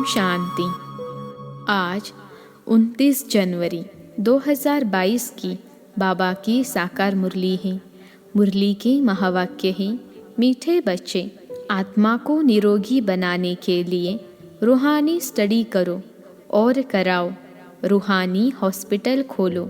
शांति। आज 29 जनवरी 2022 की बाबा की साकार मुरली है। मुरली के महावाक्य है, मीठे बच्चे, आत्मा को निरोगी बनाने के लिए रूहानी स्टडी करो और कराओ, रूहानी हॉस्पिटल खोलो।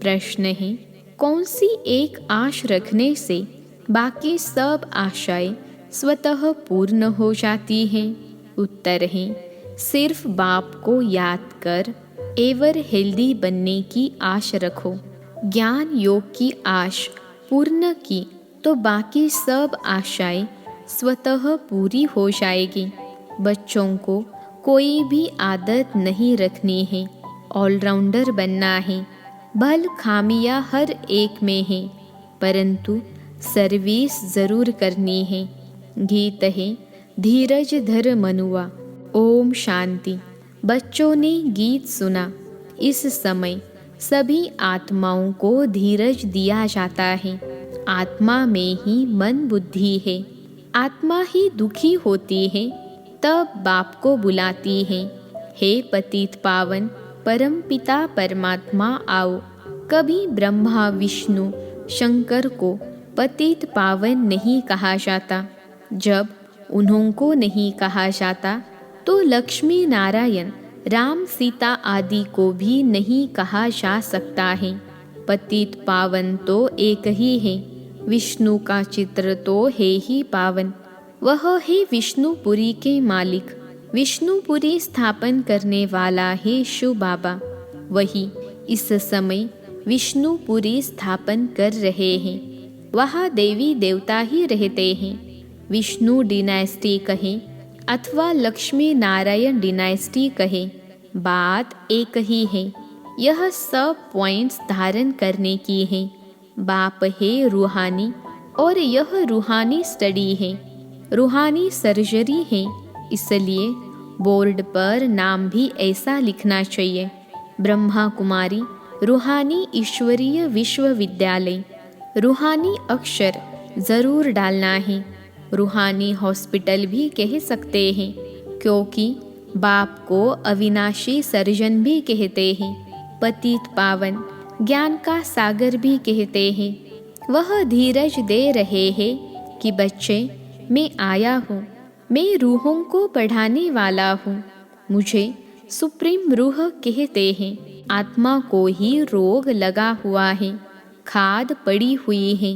प्रश्न है, कौन सी एक आश रखने से बाकी सब आशाएं स्वतः पूर्ण हो जाती हैं? उत्तर है, सिर्फ बाप को याद कर एवर हेल्दी बनने की आश रखो। ज्ञान योग की आश पूर्ण की तो बाकी सब आशाएं स्वतः पूरी हो जाएगी। बच्चों को कोई भी आदत नहीं रखनी है, ऑलराउंडर बनना है। भल खामियां हर एक में है, परंतु सर्विस जरूर करनी है। गीत है, धीरज धर मनुआ। ओम शांति। बच्चों ने गीत सुना। इस समय सभी आत्माओं को धीरज दिया जाता है। आत्मा में ही मन बुद्धि है। आत्मा ही दुखी होती है, तब बाप को बुलाती है, हे पतित पावन परम पिता परमात्मा आओ। कभी ब्रह्मा विष्णु शंकर को पतित पावन नहीं कहा जाता। जब उन्हों को नहीं कहा जाता तो लक्ष्मी नारायण राम सीता आदि को भी नहीं कहा जा सकता है। पतित पावन तो एक ही है। विष्णु का चित्र तो है ही पावन। वह है विष्णुपुरी के मालिक। विष्णुपुरी स्थापन करने वाला है शिव बाबा। वही इस समय विष्णुपुरी स्थापन कर रहे हैं। वहाँ देवी देवता ही रहते हैं। विष्णु डिनाइस्टी कहे अथवा लक्ष्मी नारायण डिनाइस्टी कहे, बात एक ही है। यह सब पॉइंट्स धारण करने की है। बाप है रूहानी और यह रूहानी स्टडी है, रूहानी सर्जरी है। इसलिए बोर्ड पर नाम भी ऐसा लिखना चाहिए, ब्रह्मा कुमारी रूहानी ईश्वरीय विश्वविद्यालय। रूहानी अक्षर जरूर डालना है। रूहानी हॉस्पिटल भी कह सकते हैं, क्योंकि बाप को अविनाशी सर्जन भी कहते हैं। पतित पावन ज्ञान का सागर भी कहते हैं। वह धीरज दे रहे हैं कि बच्चे, मैं आया हूँ, मैं रूहों को पढ़ाने वाला हूँ। मुझे सुप्रीम रूह कहते हैं। आत्मा को ही रोग लगा हुआ है, खाद पड़ी हुई है।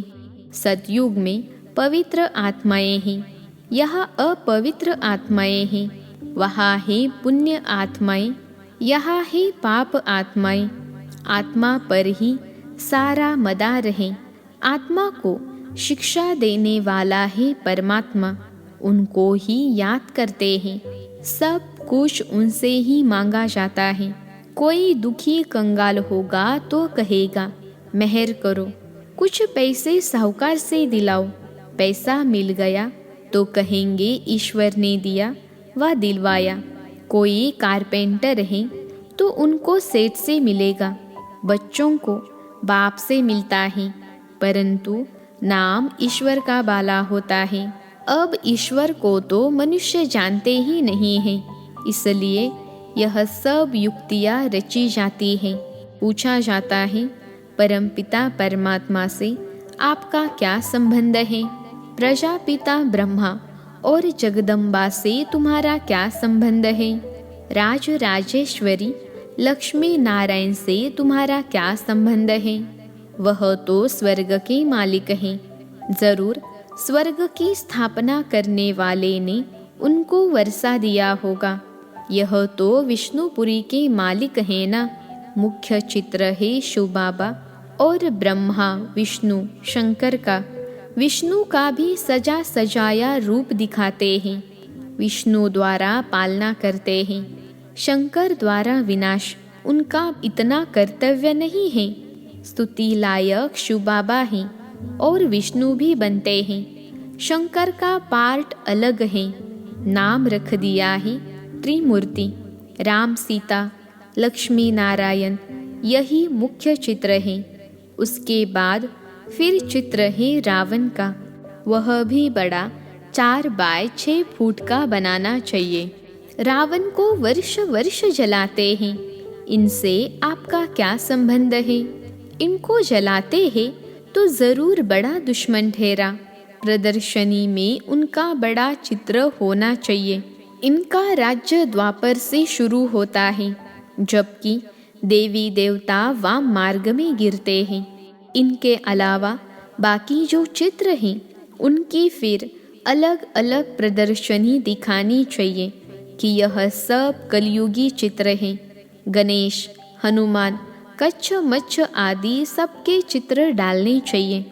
सतयुग में पवित्र आत्माएं हैं, यहाँ अपवित्र आत्माएं हैं। वहाँ है पुण्य आत्माएं, यहाँ है पाप आत्माएं। आत्मा पर ही सारा मदार है। आत्मा को शिक्षा देने वाला है परमात्मा। उनको ही याद करते हैं। सब कुछ उनसे ही मांगा जाता है। कोई दुखी कंगाल होगा तो कहेगा, मेहर करो, कुछ पैसे साहूकार से दिलाओ। पैसा मिल गया तो कहेंगे ईश्वर ने दिया व दिलवाया। कोई कारपेंटर है तो उनको सेठ से मिलेगा। बच्चों को बाप से मिलता है, परंतु नाम ईश्वर का बाला होता है। अब ईश्वर को तो मनुष्य जानते ही नहीं हैं, इसलिए यह सब युक्तियाँ रची जाती हैं। पूछा जाता है, परमपिता परमात्मा से आपका क्या संबंध है? प्रजापिता ब्रह्मा और जगदम्बा से तुम्हारा क्या संबंध है? राज राजेश्वरी लक्ष्मी नारायण से तुम्हारा क्या संबंध है? वह तो स्वर्ग के मालिक हैं। जरूर स्वर्ग की स्थापना करने वाले ने उनको वर्षा दिया होगा। यह तो विष्णुपुरी के मालिक हैं ना। मुख्य चित्र है शिव बाबा और ब्रह्मा विष्णु शंकर का। विष्णु का भी सजा सजाया रूप दिखाते हैं। विष्णु द्वारा पालना करते हैं, शंकर द्वारा विनाश। उनका इतना कर्तव्य नहीं है। स्तुति लायक शिव बाबा हैं और विष्णु भी बनते हैं। शंकर का पार्ट अलग है। नाम रख दिया है त्रिमूर्ति, राम सीता लक्ष्मी नारायण। यही मुख्य चित्र है। उसके बाद फिर चित्र है रावण का। वह भी बड़ा 4 बाय 6 फुट का बनाना चाहिए। रावण को वर्ष वर्ष जलाते हैं, इनसे आपका क्या संबंध है? इनको जलाते हैं तो जरूर बड़ा दुश्मन ठहरा। प्रदर्शनी में उनका बड़ा चित्र होना चाहिए। इनका राज्य द्वापर से शुरू होता है, जबकि देवी देवता वाम मार्ग में गिरते हैं। इनके अलावा बाकी जो चित्र हैं उनकी फिर अलग अलग प्रदर्शनी दिखानी चाहिए कि यह सब कलयुगी चित्र हैं। गणेश, हनुमान, कच्छ मच्छ आदि सबके चित्र डालने चाहिए।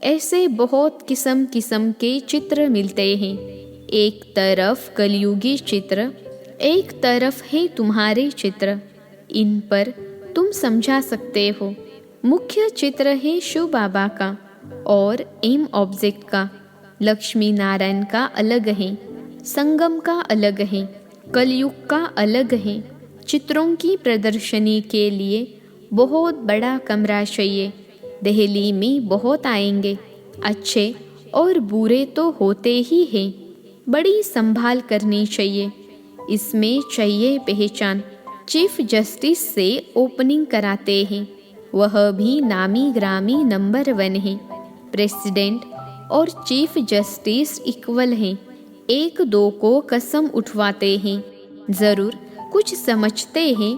ऐसे बहुत किस्म किस्म के चित्र मिलते हैं। एक तरफ कलयुगी चित्र, एक तरफ है तुम्हारे चित्र। इन पर तुम समझा सकते हो। मुख्य चित्र है शिव बाबा का और एम ऑब्जेक्ट का। लक्ष्मी नारायण का अलग है, संगम का अलग है, कलयुग का अलग है। चित्रों की प्रदर्शनी के लिए बहुत बड़ा कमरा चाहिए। दिल्ली में बहुत आएंगे, अच्छे और बुरे तो होते ही हैं। बड़ी संभाल करनी चाहिए। इसमें चाहिए पहचान। चीफ जस्टिस से ओपनिंग कराते हैं, वह भी नामी ग्रामी नंबर 1 है। प्रेसिडेंट और चीफ जस्टिस इक्वल हैं। एक दो को कसम उठवाते हैं। ज़रूर कुछ समझते हैं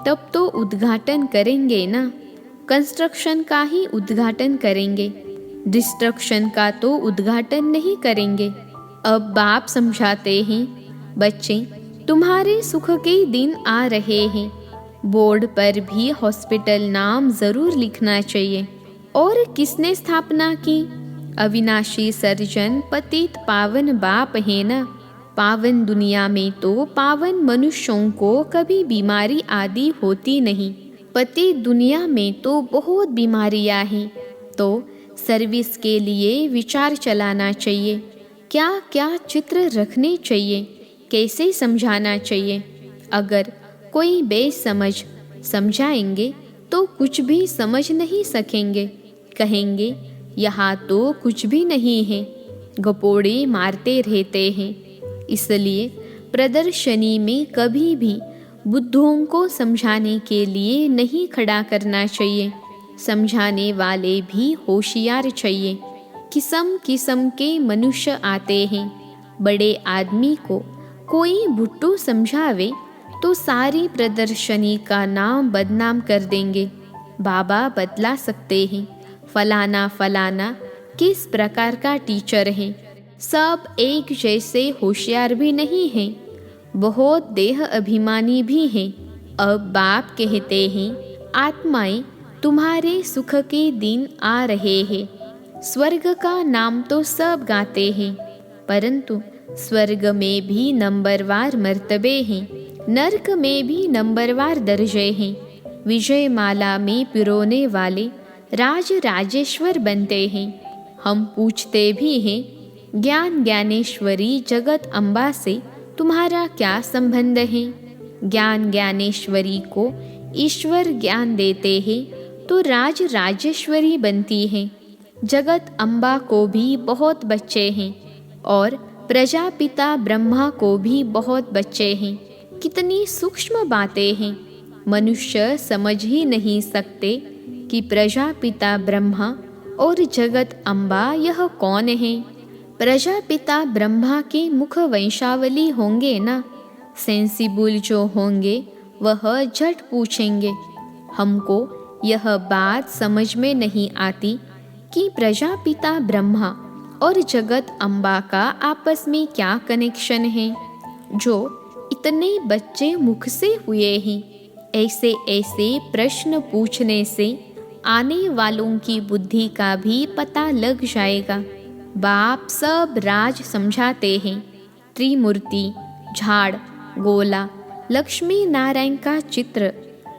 तब तो उद्घाटन करेंगे ना। कंस्ट्रक्शन का ही उद्घाटन करेंगे, डिस्ट्रक्शन का तो उद्घाटन नहीं करेंगे। अब बाप समझाते हैं, बच्चे तुम्हारे सुख के दिन आ रहे हैं। बोर्ड पर भी हॉस्पिटल नाम ज़रूर लिखना चाहिए। और किसने स्थापना की? अविनाशी सर्जन पतित पावन बाप है ना। पावन दुनिया में तो पावन मनुष्यों को कभी बीमारी आदि होती नहीं। पतित दुनिया में तो बहुत बीमारियां हैं। तो सर्विस के लिए विचार चलाना चाहिए। क्या क्या चित्र रखने चाहिए, कैसे समझाना चाहिए। अगर कोई बेसमझ समझाएंगे तो कुछ भी समझ नहीं सकेंगे। कहेंगे यहाँ तो कुछ भी नहीं है, गपोड़े मारते रहते हैं। इसलिए प्रदर्शनी में कभी भी बुद्धों को समझाने के लिए नहीं खड़ा करना चाहिए। समझाने वाले भी होशियार चाहिए। किस्म किस्म के मनुष्य आते हैं। बड़े आदमी को कोई भुट्टू समझावे तो सारी प्रदर्शनी का नाम बदनाम कर देंगे। बाबा बतला सकते हैं फलाना फलाना किस प्रकार का टीचर है। सब एक जैसे होशियार भी नहीं हैं, बहुत देह अभिमानी भी हैं। अब बाप कहते हैं, आत्माएं तुम्हारे सुख के दिन आ रहे हैं। स्वर्ग का नाम तो सब गाते हैं, परंतु स्वर्ग में भी नंबरवार मर्तबे हैं, नरक में भी नंबरवार दर्जे हैं। विजय माला में पिरोने वाले राज राजेश्वर बनते हैं। हम पूछते भी हैं, ज्ञान ज्ञानेश्वरी जगत अम्बा से तुम्हारा क्या संबंध है? ज्ञान ज्ञानेश्वरी को ईश्वर ज्ञान देते हैं तो राज राजेश्वरी बनती है। जगत अम्बा को भी बहुत बच्चे हैं और प्रजापिता ब्रह्मा को भी बहुत बच्चे हैं। कितनी सूक्ष्म बातें हैं, मनुष्य समझ ही नहीं सकते कि प्रजापिता ब्रह्मा और जगत अम्बा यह कौन है। प्रजापिता ब्रह्मा के मुख वंशावली होंगे ना। सेंसिबल जो होंगे वह झट पूछेंगे। हमको यह बात समझ में नहीं आती कि प्रजापिता ब्रह्मा और जगत अम्बा का आपस में क्या कनेक्शन है, जो इतने बच्चे मुख से हुए हैं। ऐसे ऐसे प्रश्न पूछने से आने वालों की बुद्धि का भी पता लग जाएगा। बाप सब राज समझाते हैं। त्रिमूर्ति, झाड़, गोला, लक्ष्मी नारायण का चित्र,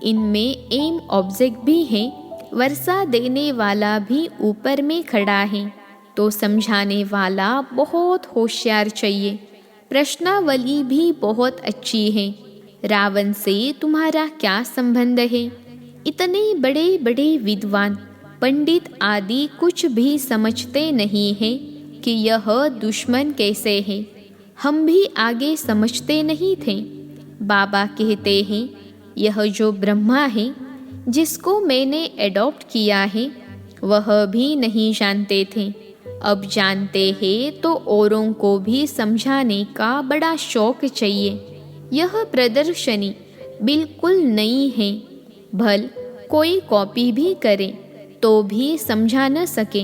इनमें एम ऑब्जेक्ट भी है। वर्षा देने वाला भी ऊपर में खड़ा है। तो समझाने वाला बहुत होशियार चाहिए। प्रश्नावली भी बहुत अच्छी है। रावण से तुम्हारा क्या संबंध है? इतने बड़े बड़े विद्वान पंडित आदि कुछ भी समझते नहीं हैं कि यह दुश्मन कैसे है। हम भी आगे समझते नहीं थे। बाबा कहते हैं, यह जो ब्रह्मा है जिसको मैंने एडॉप्ट किया है, वह भी नहीं जानते थे। अब जानते हैं तो औरों को भी समझाने का बड़ा शौक चाहिए। यह प्रदर्शनी बिल्कुल नई है। भल कोई कॉपी भी करे तो भी समझा न सके।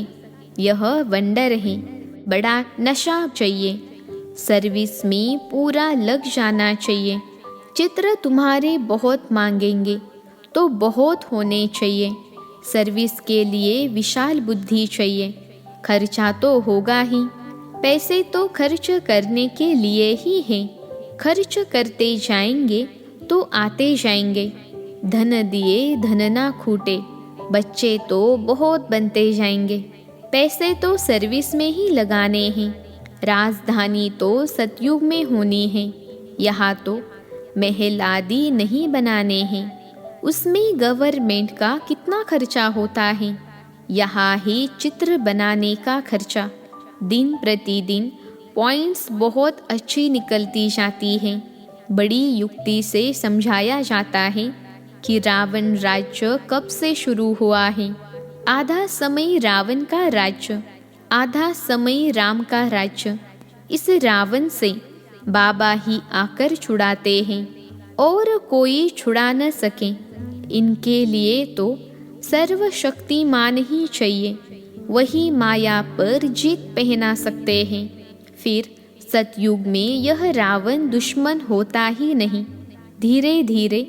यह वंडर है। बड़ा नशा चाहिए। सर्विस में पूरा लग जाना चाहिए। चित्र तुम्हारे बहुत मांगेंगे तो बहुत होने चाहिए। सर्विस के लिए विशाल बुद्धि चाहिए। खर्चा तो होगा ही। पैसे तो खर्च करने के लिए ही हैं। खर्च करते जाएंगे तो आते जाएंगे। धन दिए धन ना खूटे। बच्चे तो बहुत बनते जाएंगे। पैसे तो सर्विस में ही लगाने हैं। राजधानी तो सतयुग में होनी है। यहाँ तो महल आदि नहीं बनाने हैं। उसमें गवर्नमेंट का कितना खर्चा होता है। यहाँ ही चित्र बनाने का खर्चा। दिन प्रतिदिन पॉइंट्स बहुत अच्छी निकलती जाती हैं। बड़ी युक्ति से समझाया जाता है कि रावण राज्य कब से शुरू हुआ है। आधा समय रावण का राज्य, आधा समय राम का राज्य। इस रावण से बाबा ही आकर छुड़ाते हैं और कोई छुड़ा न सके। इनके लिए तो सर्वशक्तिमान ही चाहिए। वही माया पर जीत पहना सकते हैं। फिर सतयुग में यह रावण दुश्मन होता ही नहीं। धीरे धीरे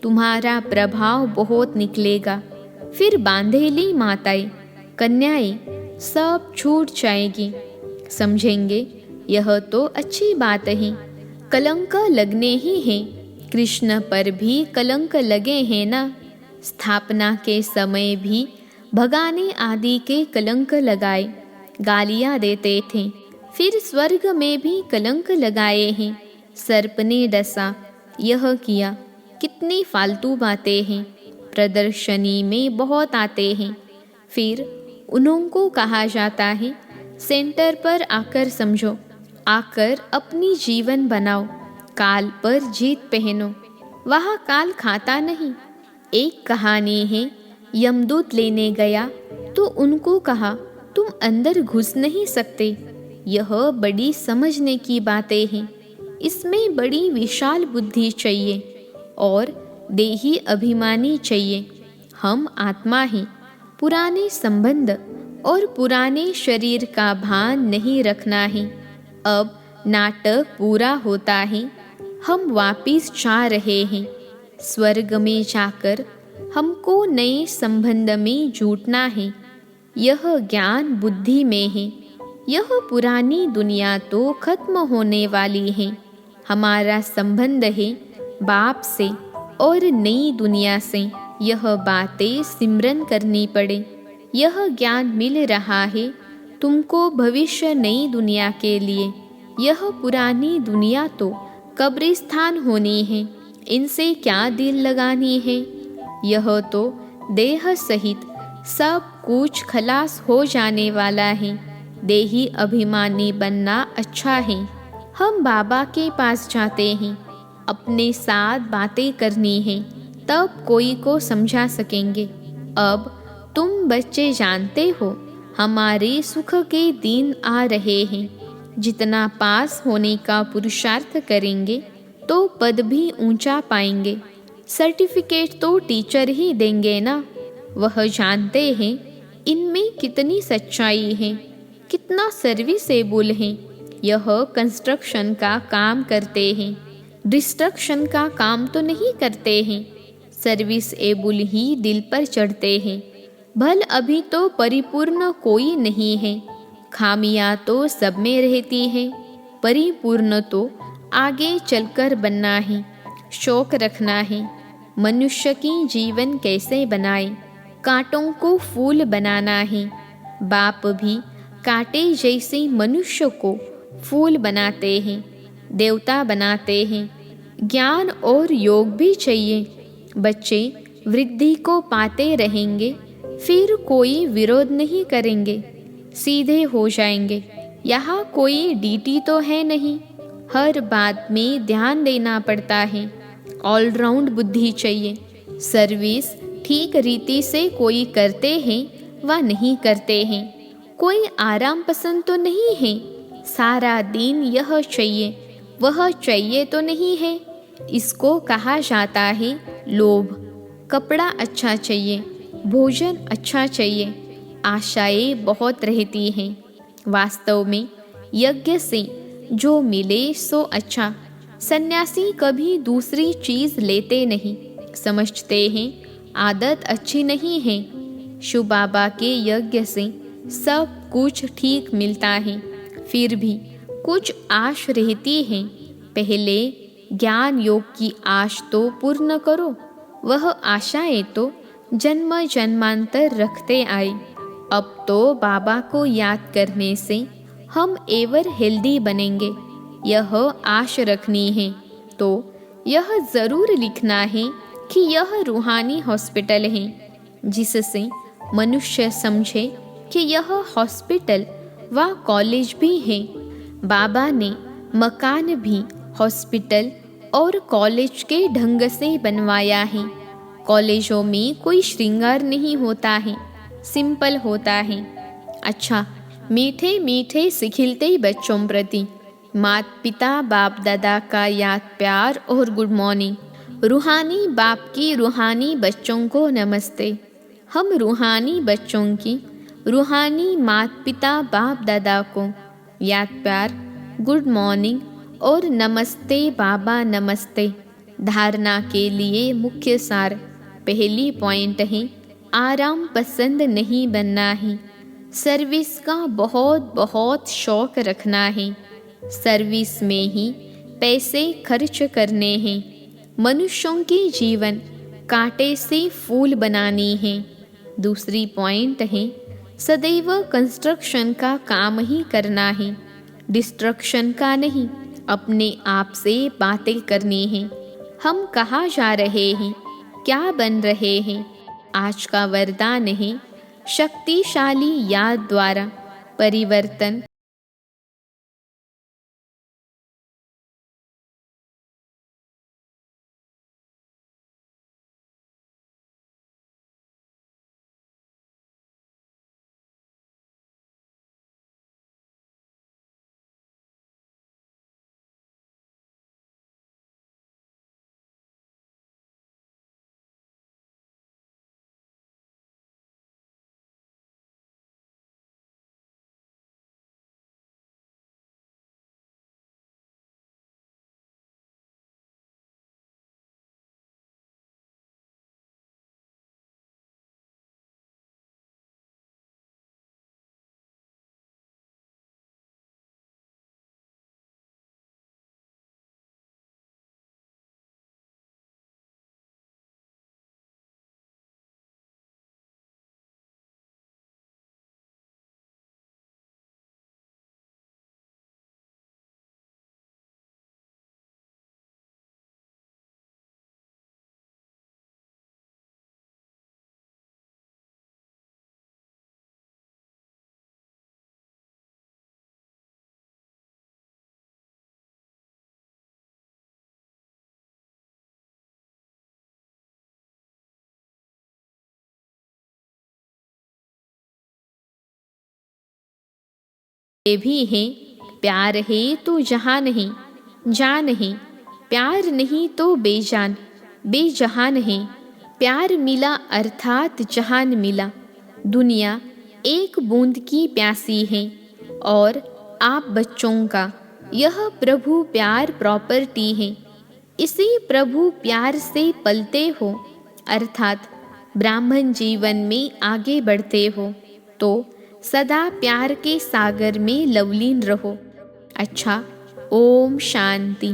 तुम्हारा प्रभाव बहुत निकलेगा। फिर बांधेली माताएं, कन्याएं सब छूट जाएगी। समझेंगे यह तो अच्छी बात है। कलंक लगने ही है। कृष्ण पर भी कलंक लगे हैं ना। स्थापना के समय भी भगाने आदि के कलंक लगाए, गालियाँ देते थे। फिर स्वर्ग में भी कलंक लगाए हैं। सर्प ने डसा, यह किया। कितनी फालतू बातें हैं। प्रदर्शनी में बहुत आते हैं। फिर उनको कहा जाता है, सेंटर पर आकर समझो, आकर अपनी जीवन बनाओ, काल पर जीत पहनो। वहाँ काल खाता नहीं। एक कहानी है, यमदूत लेने गया तो उनको कहा, तुम अंदर घुस नहीं सकते। यह बड़ी समझने की बातें हैं। इसमें बड़ी विशाल बुद्धि चाहिए और देही अभिमानी चाहिए। हम आत्मा हैं। पुराने संबंध और पुराने शरीर का भान नहीं रखना है। अब नाटक पूरा होता है। हम वापिस जा रहे हैं। स्वर्ग में जाकर हमको नए संबंध में जुटना है। यह ज्ञान बुद्धि में है। यह पुरानी दुनिया तो खत्म होने वाली है। हमारा संबंध है बाप से और नई दुनिया से। यह बातें सिमरन करनी पड़े। यह ज्ञान मिल रहा है तुमको भविष्य नई दुनिया के लिए। यह पुरानी दुनिया तो कब्रिस्तान होनी है। इनसे क्या दिल लगानी है। यह तो देह सहित सब कुछ खलास हो जाने वाला है। देही अभिमानी बनना अच्छा है। हम बाबा के पास जाते हैं। अपने साथ बातें करनी है, तब कोई को समझा सकेंगे। अब तुम बच्चे जानते हो, हमारे सुख के दिन आ रहे हैं। जितना पास होने का पुरुषार्थ करेंगे तो पद भी ऊंचा पाएंगे। सर्टिफिकेट तो टीचर ही देंगे ना। वह जानते हैं इनमें कितनी सच्चाई है, कितना सर्विसेबल है। यह कंस्ट्रक्शन का काम करते हैं, डिस्ट्रक्शन का काम तो नहीं करते हैं। सर्विसेबल ही दिल पर चढ़ते हैं। भल अभी तो परिपूर्ण कोई नहीं है। खामियां तो सब में रहती हैं। परिपूर्ण तो आगे चलकर बनना है। शौक रखना है। मनुष्य की जीवन कैसे बनाए, कांटों को फूल बनाना है। बाप भी कांटे जैसे मनुष्य को फूल बनाते हैं, देवता बनाते हैं। ज्ञान और योग भी चाहिए। बच्चे वृद्धि को पाते रहेंगे, फिर कोई विरोध नहीं करेंगे, सीधे हो जाएंगे। यहाँ कोई डीटी तो है नहीं। हर बात में ध्यान देना पड़ता है। ऑलराउंड बुद्धि चाहिए। सर्विस ठीक रीति से कोई करते हैं व नहीं करते हैं। कोई आराम पसंद तो नहीं है। सारा दिन यह चाहिए वह चाहिए तो नहीं है। इसको कहा जाता है लोभ। कपड़ा अच्छा चाहिए, भोजन अच्छा चाहिए, आशाएं बहुत रहती हैं। वास्तव में यज्ञ से जो मिले सो अच्छा। सन्यासी कभी दूसरी चीज लेते नहीं। समझते हैं आदत अच्छी नहीं है। शिव बाबा के यज्ञ से सब कुछ ठीक मिलता है। फिर भी कुछ आश रहती है। पहले ज्ञान योग की आश तो पूर्ण करो। वह आशाएं तो जन्म जन्मांतर रखते आए। अब तो बाबा को याद करने से हम एवर हेल्दी बनेंगे, यह आश रखनी है। तो यह ज़रूर लिखना है कि यह रूहानी हॉस्पिटल है, जिससे मनुष्य समझे कि यह हॉस्पिटल व कॉलेज भी है। बाबा ने मकान भी हॉस्पिटल और कॉलेज के ढंग से बनवाया है। कॉलेजों में कोई श्रृंगार नहीं होता है, सिंपल होता है। अच्छा, मीठे मीठे सिखिलते बच्चों प्रति माता पिता बाप दादा का याद प्यार और गुड मॉर्निंग। रूहानी बाप की रूहानी बच्चों को नमस्ते। हम रूहानी बच्चों की रूहानी माता पिता बाप दादा को याद प्यार, गुड मॉर्निंग और नमस्ते बाबा नमस्ते। धारणा के लिए मुख्य सार। पहली पॉइंट है आराम पसंद नहीं बनना है। सर्विस का बहुत बहुत शौक रखना है। सर्विस में ही पैसे खर्च करने हैं। मनुष्यों के जीवन कांटे से फूल बनानी है। दूसरी पॉइंट है सदैव कंस्ट्रक्शन का काम ही करना है, डिस्ट्रक्शन का नहीं। अपने आप से बातें करनी है। हम कहाँ जा रहे हैं, क्या बन रहे हैं। आज का वरदान है शक्तिशाली याद द्वारा परिवर्तन। ये भी है प्यार है तो जहान है, जान है। प्यार नहीं तो बेजान बेजहान है। प्यार मिला अर्थात जहान मिला। दुनिया एक बूंद की प्यासी है और आप बच्चों का यह प्रभु प्यार प्रॉपर्टी है। इसी प्रभु प्यार से पलते हो अर्थात ब्राह्मण जीवन में आगे बढ़ते हो तो सदा प्यार के सागर में लवलीन रहो। अच्छा, ओम शांति।